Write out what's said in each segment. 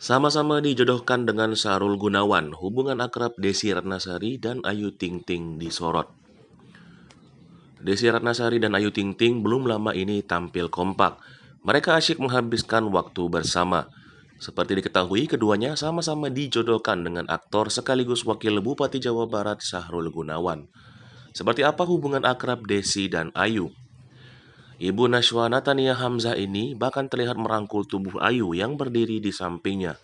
Sama-sama dijodohkan dengan Sahrul Gunawan, hubungan akrab Desi Ratnasari dan Ayu Ting Ting disorot. Desi Ratnasari dan Ayu Ting Ting belum lama ini tampil kompak. Mereka asyik menghabiskan waktu bersama. Seperti diketahui, keduanya sama-sama dijodohkan dengan aktor sekaligus wakil Bupati Jawa Barat Sahrul Gunawan. Seperti apa hubungan akrab Desi dan Ayu? Ibu Nashwa Natania Hamzah ini bahkan terlihat merangkul tubuh Ayu yang berdiri di sampingnya.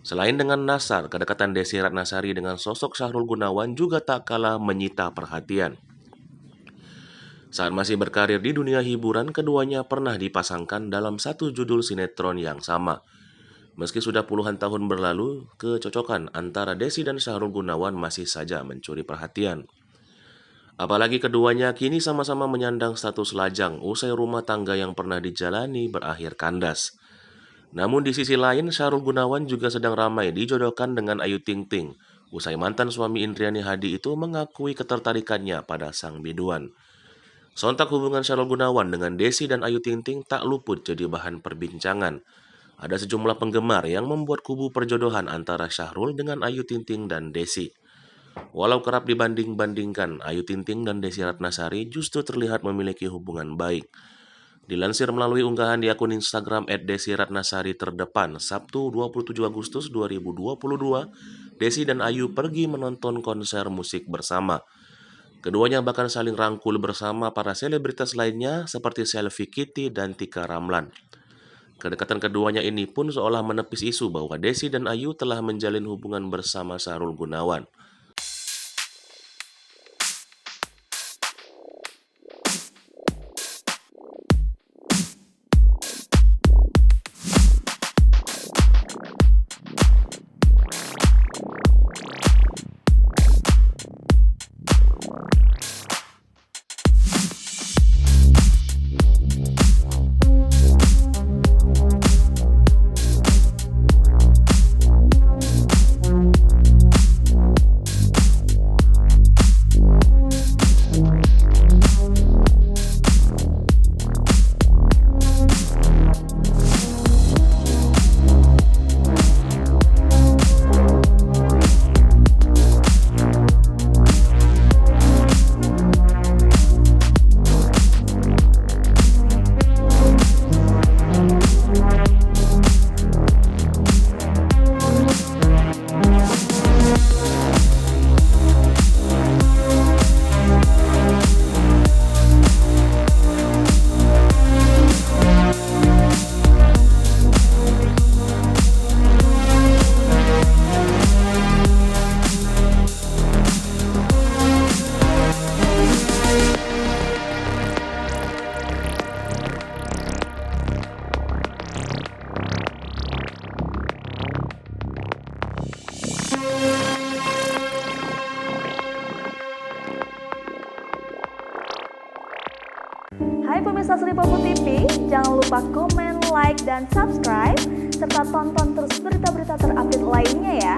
Selain dengan Nasar, kedekatan Desi Ratnasari dengan sosok Sahrul Gunawan juga tak kalah menyita perhatian. Saat masih berkarir di dunia hiburan, keduanya pernah dipasangkan dalam satu judul sinetron yang sama. Meski sudah puluhan tahun berlalu, kecocokan antara Desi dan Sahrul Gunawan masih saja mencuri perhatian. Apalagi keduanya kini sama-sama menyandang status lajang usai rumah tangga yang pernah dijalani berakhir kandas. Namun di sisi lain, Sahrul Gunawan juga sedang ramai dijodohkan dengan Ayu Ting Ting. Usai mantan suami Indriani Hadi itu mengakui ketertarikannya pada sang biduan. Sontak hubungan Sahrul Gunawan dengan Desi dan Ayu Ting Ting tak luput jadi bahan perbincangan. Ada sejumlah penggemar yang membuat kubu perjodohan antara Sahrul dengan Ayu Ting Ting dan Desi. Walau kerap dibanding-bandingkan, Ayu Ting Ting dan Desi Ratnasari justru terlihat memiliki hubungan baik. Dilansir melalui unggahan di akun Instagram @desiratnasari terdepan, Sabtu 27 Agustus 2022, Desi dan Ayu pergi menonton konser musik bersama. Keduanya bahkan saling rangkul bersama para selebritas lainnya seperti Selvi Kitty dan Tika Ramlan. Kedekatan keduanya ini pun seolah menepis isu bahwa Desi dan Ayu telah menjalin hubungan bersama Sahrul Gunawan. Hai pemirsa Sri Popo TV, jangan lupa komen, like, dan subscribe, serta tonton terus berita-berita terupdate lainnya ya.